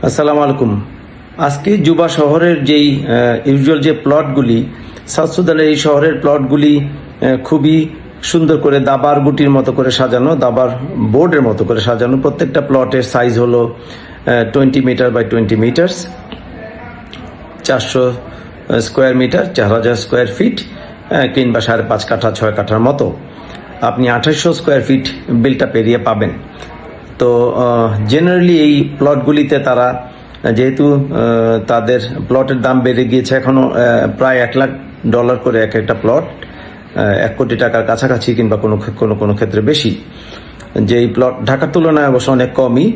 আসসালামু আলাইকুম। আজকে জুবা শহরের যেই ইউজুয়াল যে প্লটগুলি, সাউথ সুদানের এই শহরের প্লটগুলি খুবই সুন্দর করে দাবার গুটির মতো করে সাজানো, দাবার বোর্ডের মতো করে সাজানো। প্রত্যেকটা প্লটের সাইজ হলো 20 meter by 20 meters, 400 square meter, 4000 square feet কিংবা 5.5 কাঠা 6 কাঠার মতো। আপনি 2800 স্কোয়ার ফিট বিলটা পেরিয়ে পাবেন। তো জেনারেলি এই প্লটগুলিতে তারা যেহেতু তাদের প্লটের দাম বেড়ে গিয়েছে, এখনো প্রায় $1,00,000 করে এক একটা প্লট, 1 কোটি টাকার কাছাকাছি কিংবা কোনো ক্ষেত্রে বেশি। যে এই প্লট ঢাকার তুলনায় অবশ্য অনেক কমই,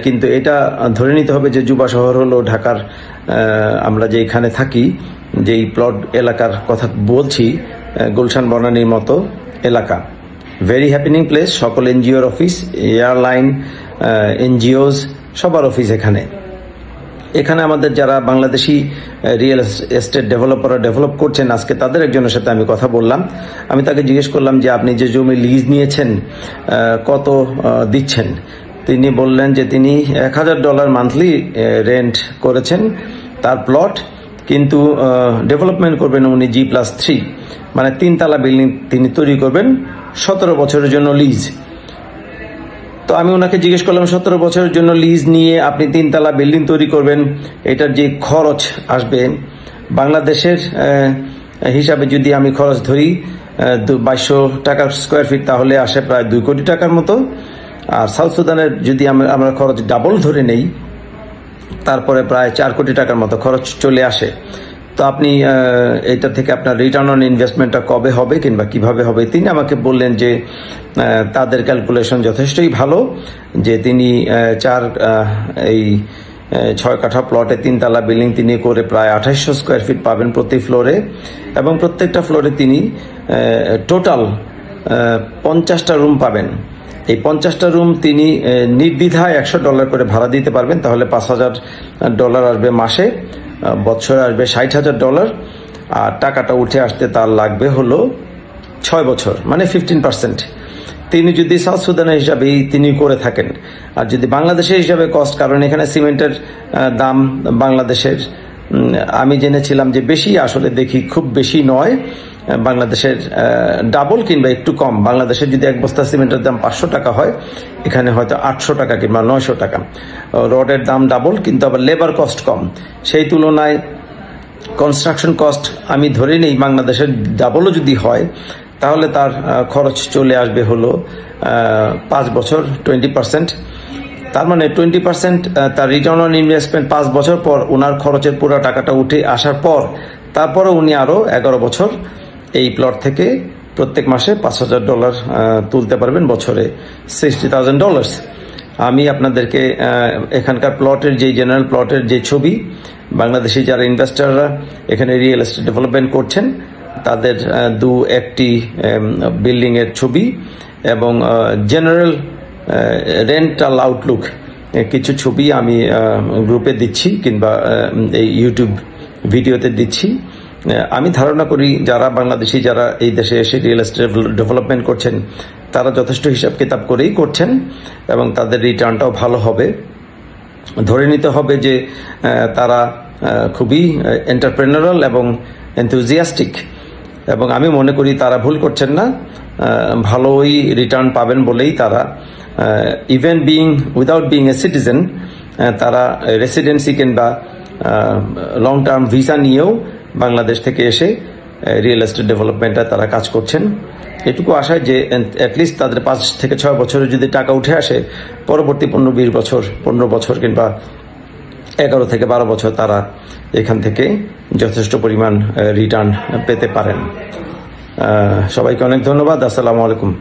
কিন্তু এটা ধরে নিতে হবে যে জুবা শহর হলো ঢাকার, আমরা যে এখানে থাকি, যেই প্লট এলাকার কথা বলছি, গুলশান বনানীর মতো এলাকা, ভেরি হ্যাপেনিং প্লেস। সকল এনজিওর অফিস, এয়ারলাইন, এনজিওস সবার অফিস এখানে আমাদের যারা বাংলাদেশি রিয়েল এস্টেট ডেভেলপাররা ডেভেলপ করছেন, আজকে তাদের একজনের সাথে আমি কথা বললাম। আমি তাকে জিজ্ঞেস করলাম যে আপনি যে জমি লিজ নিয়েছেন কত দিচ্ছেন। তিনি বললেন যে তিনি $1,000 মান্থলি রেন্ট করেছেন তার প্লট, কিন্তু ডেভেলপমেন্ট করবেন উনি G+3, মানে 3 তলা বিল্ডিং তিনি তৈরি করবেন 17 বছরের জন্য লিজ। তো আমি ওনাকে জিজ্ঞেস করলাম 17 বছরের জন্য লিজ নিয়ে আপনি 3 তলা বিল্ডিং তৈরি করবেন, এটার যে খরচ আসবে বাংলাদেশের হিসাবে যদি আমি খরচ ধরি 2200 টাকা স্কোয়ার ফিট, তাহলে আসে প্রায় 2 কোটি টাকার মতো। আর সাউথ সুদানের যদি আমরা খরচ ডাবল ধরে নেই, তারপরে প্রায় 4 কোটি টাকার মতো খরচ চলে আসে। তো আপনি এটা থেকে আপনার রিটার্ন অন ইনভেস্টমেন্টটা কবে হবে কিংবা কিভাবে হবে, তিনি আমাকে বললেন যে তাদের ক্যালকুলেশন যথেষ্টই ভালো, যে তিনি 6 কাঠা প্লটে 3 তলা বিল্ডিং তিনি করে প্রায় 2800 স্কোয়ার ফিট পাবেন প্রতি ফ্লোরে, এবং প্রত্যেকটা ফ্লোরে তিনি টোটাল 50টা রুম পাবেন। এই 50টা রুম তিনি নির্দ্বিধায় $100 করে ভাড়া দিতে পারবেন, তাহলে $5,000 আসবে মাসে, বছরে আসবে $60,000, আর টাকাটা উঠে আসতে তার লাগবে হলো 6 বছর, মানে 15%। তিনি যদি সাউথ সুদানের হিসাবে তিনি করে থাকেন, আর যদি বাংলাদেশের হিসাবে কস্ট, কারণ এখানে সিমেন্টের দাম বাংলাদেশের আমি জেনেছিলাম যে বেশি, আসলে দেখি খুব বেশি নয়, বাংলাদেশের ডাবল কিংবা একটু কম। বাংলাদেশের যদি এক বস্তা সিমেন্টের দাম 500 টাকা হয়, এখানে হয়তো 800 টাকা কিংবা 900 টাকা। রডের দাম ডাবল, কিন্তু আবার লেবার কস্ট কম। সেই তুলনায় কনস্ট্রাকশন কস্ট আমি ধরে নেই বাংলাদেশের ডাবলও যদি হয়, তাহলে তার খরচ চলে আসবে হলো 5 বছর 20%। তার মানে 20% তার রিটার্ন অন ইনভেস্টমেন্ট 5 বছর পর ওনার খরচের পুরো টাকাটা উঠে আসার পর, তারপরে উনি আরো 11 বছর এই প্লট থেকে প্রত্যেক মাসে $5,000 তুলতে পারবেন, বছরে $60,000। আমি আপনাদেরকে এখানকার প্লটের যে জেনারেল প্লটের যে ছবি, বাংলাদেশি যারা ইনভেস্টররা এখানে রিয়েল এস্টেট ডেভেলপমেন্ট করছেন তাদের 2-1টি বিল্ডিং এর ছবি এবং জেনারেল রেন্টাল আউটলুক কিছু ছবি আমি গ্রুপে দিচ্ছি কিংবা এই ইউটিউব ভিডিওতে দিচ্ছি। আমি ধারণা করি যারা বাংলাদেশি, যারা এই দেশে এসে রিয়েল এস্টেট ডেভেলপমেন্ট করছেন, তারা যথেষ্ট হিসাব কিতাব করেই করছেন এবং তাদের রিটার্নটাও ভালো হবে। ধরে নিতে হবে যে তারা খুবই এন্টারপ্রেনারাল এবং এনথুজিয়াস্টিক, এবং আমি মনে করি তারা ভুল করছেন না, ভালোই রিটার্ন পাবেন বলেই তারা even without being a citizen, তারা রেসিডেন্সি কিংবা লং টার্ম ভিসা নিয়েও বাংলাদেশ থেকে এসে রিয়েল এস্টেট ডেভেলপমেন্টে তারা কাজ করছেন। এটুকু আশায় যে অ্যাটলিস্ট তাদের 5 থেকে 6 বছরে যদি টাকা উঠে আসে, পরবর্তী 15 বছর কিংবা 11 থেকে 12 বছর তারা এখান থেকে যথেষ্ট পরিমাণ রিটার্ন পেতে পারেন। সবাইকে অনেক ধন্যবাদ। আসসালামু আলাইকুম।